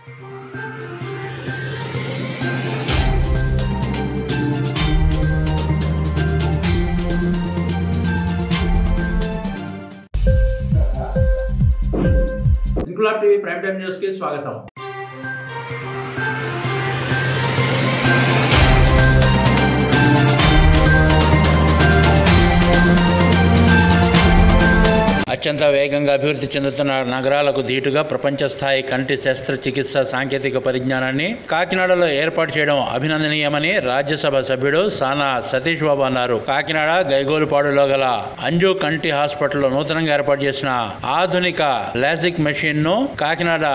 Inquilab TV prime time news కి స్వాగతం. అత్యంత వేగంగా అభివృద్ధి చెందుతున్న నగరాలకు ధీటుగా ప్రపంచ స్థాయి కంటి శస్త్రచికిత్స సాంకేతిక పరిజ్ఞానాన్ని కాకినాడలో ఏర్పాటు చేయడం అభినందనీయమని రాజ్యసభ సభ్యుడు సానా సతీష్ బాబు అన్నారు. కాకినాడ గైగోలుపాడులో గల అంజు కంటి హాస్పిటల్లో నూతనంగా ఏర్పాటు చేసిన ఆధునిక లాజిక్ మెషిన్ ను కాకినాడ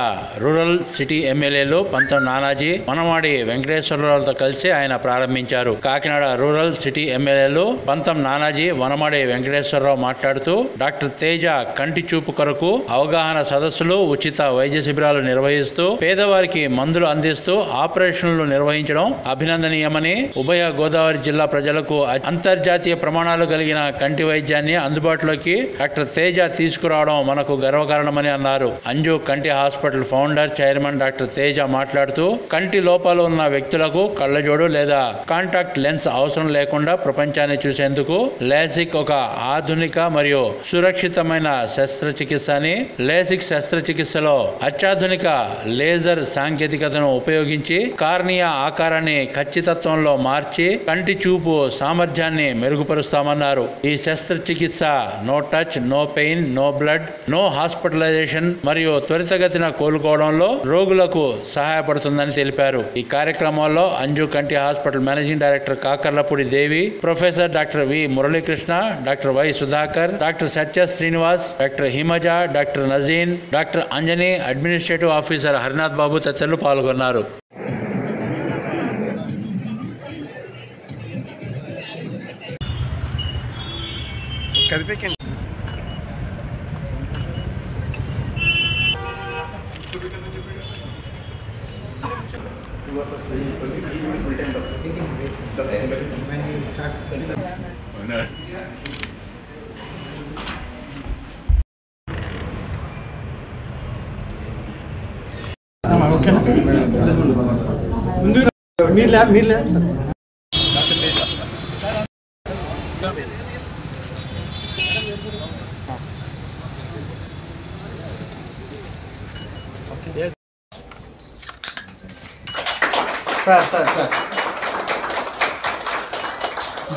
రూరల్ సిటీ ఎమ్మెల్యేలు పంతం నానాజీ, వనమాడి వెంకటేశ్వరరావుతో కలిసి ఆయన ప్రారంభించారు. కాకినాడ రూరల్ సిటీ ఎమ్మెల్యేలు పంతం నానాజీ, వనమాడి వెంకటేశ్వరరావు మాట్లాడుతూ డాక్టర్ తేజ కంటి చూపు కొరకు అవగాహన సదస్సులు, ఉచిత వైద్య శిబిరాలు నిర్వహిస్తూ పేదవారికి మందులు అందిస్తూ ఆపరేషన్లు నిర్వహించడం అభినందనీయమని, ఉభయ గోదావరి జిల్లా ప్రజలకు అంతర్జాతీయ ప్రమాణాలు కలిగిన కంటి వైద్యాన్ని అందుబాటులోకి డాక్టర్ తేజ తీసుకురావడం మనకు గర్వకారణమని అన్నారు. అంజు కంటి hospital founder, chairman doctor Teja మాట్లాడుతూ కంటి లోపాలు ఉన్న వ్యక్తులకు కళ్ళజోడు లేదా కాంటాక్ట్ లెన్స్ అవసరం లేకుండా ప్రపంచాన్ని చూసేందుకు లాజిక్ ఒక ఆధునిక మరియు సురక్షితమైన శస్త్రచికిత్స అని, లేజిక్ శస్త్రచికిత్సలో అత్యాధునిక లేజర్ సాంకేతికతను ఉపయోగించి కార్నియా ఆకారాన్ని ఖచ్చితత్వంలో మార్చి కంటి చూపు సామర్థ్యాన్ని మెరుగుపరుస్తామన్నారు. ఈ శస్త్రచికిత్స no touch, no pain, no blood, no hospitalisation మరియు త్వరితగతిన కోలుకోవడంలో రోగులకు సహాయపడుతుందని తెలిపారు. ఈ కార్యక్రమంలో అంజు కంటి hospital managing director Kakarlapudi Devi, professor doctor V Muralikrishna, doctor Y Sudhakar, doctor Satya Srinivas, doctor Himaja, doctor Nazeen, doctor Anjani, administrative officer Harinath Babu తదితరులు పాల్గొన్నారు. Sir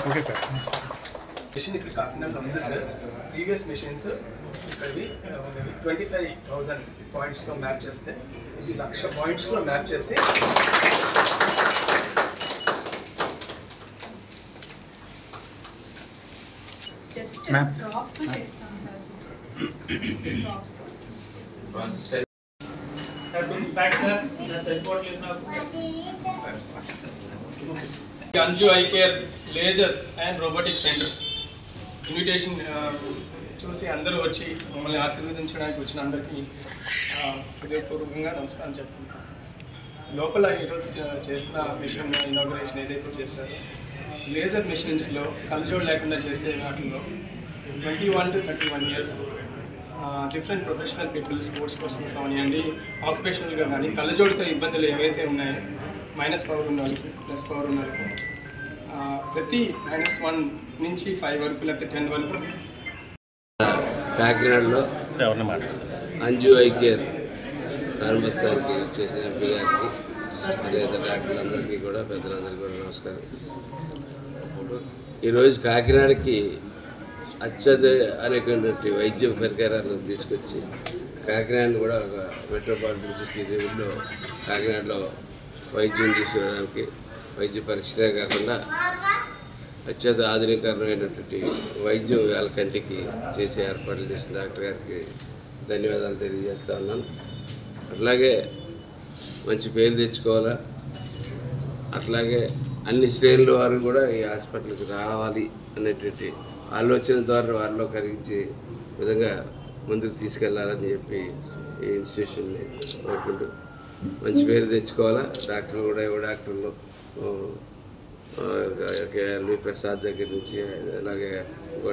okay sir. మిషన్ ఇక్కడ కాకినాడలో ఉంది సార్. ప్రీవియస్ మిషన్స్ ఇక్కడివి 25,000 పాయింట్స్లో మ్యాప్ చేస్తే ఇది 1,00,000 పాయింట్స్లో మ్యాప్ చేసి జస్ట్ డ్రాప్స్ తో చేస్తాం సార్. డ్రాప్స్ తో ప్రాసెస్ బ్యాక్ సార్ సరిపోవట్లేదు నాకు. Anju eye care laser and robotic centre invitation చూసి అందరూ వచ్చి మమ్మల్ని ఆశీర్వదించడానికి వచ్చిన అందరికీ హృదయపూర్వకంగా నమస్కారం చెప్తున్నాను. లోపల ఈరోజు చేసిన మిషన్ ఇనాగరేషన్ ఏదైతే చేశారో లేజర్ మిషన్స్లో కళ్ళజోడు లేకుండా చేసే వాటిల్లో 21 to 31 years different professional people, sports persons అవనివ్వండి, ఆక్యుపేషనల్గా కానీ కళ్ళజోడుతో ఇబ్బందులు ఏవైతే ఉన్నాయో మైనస్ పవర్ ఉన్న వాళ్ళకి, ప్లస్ పవర్ ఉన్న వాళ్ళకి ప్రతి -1 నుంచి 5 వరకు లేకపోతే 10 వరకు కాకినాడలో అంజు ఐ కేర్ ప్రారంభోత్సవానికి చేసిన ఎంపీ గారికి, అదేవిధంగా డాక్టర్లందరికీ కూడా, పెద్దలందరికీ కూడా నమస్కారం. ఈరోజు కాకినాడకి అత్యధికమైనటువంటి వైద్య పరికరాలను తీసుకొచ్చి కాకినాడను కూడా ఒక మెట్రోపాలిటన్ సిటీ లెవెల్లో కాకినాడలో వైద్యం తీసుకురావడానికి, వైద్య పరీక్షలే కాకుండా అత్యంత ఆధునికరమైనటువంటి వైద్యం వాళ్ళ కంటికి చేసే ఏర్పాట్లు చేసిన డాక్టర్ గారికి ధన్యవాదాలు తెలియజేస్తా ఉన్నాను. అట్లాగే మంచి పేరు తెచ్చుకోవాలా, అట్లాగే అన్ని శ్రేణుల వారు కూడా ఈ హాస్పిటల్కి రావాలి అనేటువంటి ఆలోచన ద్వారా వారిలో కలిగించే విధంగా ముందుకు తీసుకెళ్లాలని చెప్పి ఈ ఇన్స్టిట్యూషన్ని కోరుకుంటూ మంచి పేరు తెచ్చుకోవాలా. డాక్టర్లు కూడా డాక్టర్లు ఎల్వి ప్రసాద్ దగ్గర నుంచి అలాగే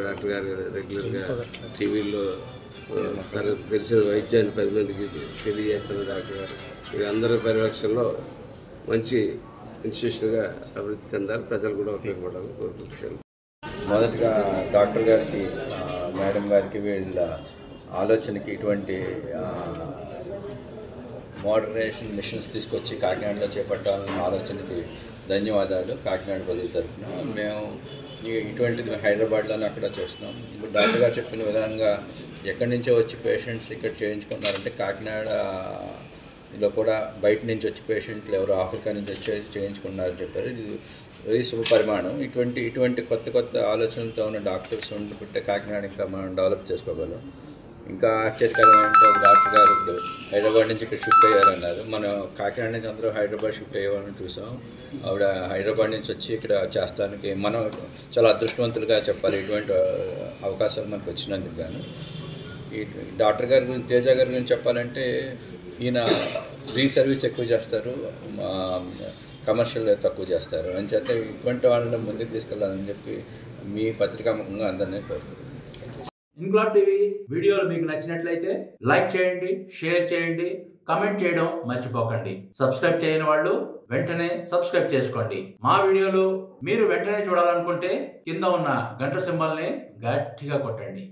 డాక్టర్ గారు రెగ్యులర్గా టీవీల్లో తనకు తెలిసిన వైద్యాన్ని 10 మందికి తెలియజేస్తున్న డాక్టర్ గారు వీరందరి పర్యవేక్షణలో మంచి ఇన్స్టిట్యూషన్గా అభివృద్ధి చెందాలి, ప్రజలు కూడా ఉపయోగపడాలని కోరుకుంటున్నాను. మొదటగా డాక్టర్ గారికి, మేడం గారికి, వీళ్ళ ఆలోచనకి ఇటువంటి మోడర్నైజేషన్ మిషన్స్ తీసుకొచ్చి కాకినాడలో చేపట్టాలన్న ఆలోచనకి ధన్యవాదాలు. కాకినాడ ప్రజల తరఫున మేము ఇటువంటిది హైదరాబాద్లోనే అక్కడ చూస్తున్నాం. ఇప్పుడు డాక్టర్ గారు చెప్పిన విధంగా ఎక్కడి నుంచో వచ్చి పేషెంట్స్ ఇక్కడ చేయించుకున్నారంటే కాకినాడలో కూడా బయట నుంచి వచ్చి పేషెంట్లు ఎవరు ఆఫ్రికా నుంచి వచ్చి చేయించుకున్నారని చెప్పారు. ఇది శుభ పరిమాణం. ఇటువంటి కొత్త ఆలోచనలతో ఉన్న డాక్టర్స్ ఉండుకుంటే కాకినాడ ఇంకా మనం డెవలప్ చేసుకోగలం. ఇంకా ఆశ్చర్యకరమైన ఒక డాక్టర్ గారు ఇప్పుడు హైదరాబాద్ నుంచి ఇక్కడ షిఫ్ట్ అయ్యారన్నారు. మనం కాకినాడ నుంచి అందరూ హైదరాబాద్ షిఫ్ట్ అయ్యేవాళ్ళని చూసాం. ఆవిడ హైదరాబాద్ నుంచి వచ్చి ఇక్కడ చేస్తానికి మనం చాలా అదృష్టవంతులుగా చెప్పాలి. ఇటువంటి అవకాశాలు మనకు వచ్చినందుకు గాను. ఈ డాక్టర్ గారి గురించి, తేజ గారి గురించి చెప్పాలంటే ఈయన రీసర్వీస్ ఎక్కువ చేస్తారు, కమర్షియల్ తక్కువ చేస్తారు. అంచేత ఇటువంటి వాళ్ళని ముందుకు తీసుకెళ్ళాలని చెప్పి మీ పత్రికాముఖంగా అందరినీ కోరుకుంటున్నాను. ఇన్క్లాబ్ టీవీ వీడియోలు మీకు నచ్చినట్లయితే లైక్ చేయండి, షేర్ చేయండి, కమెంట్ చేయడం మర్చిపోకండి. సబ్స్క్రైబ్ చేయని వాళ్ళు వెంటనే సబ్స్క్రైబ్ చేసుకోండి. మా వీడియోలు మీరు వెంటనే చూడాలనుకుంటే కింద ఉన్న గంట సింబల్ని గట్టిగా కొట్టండి.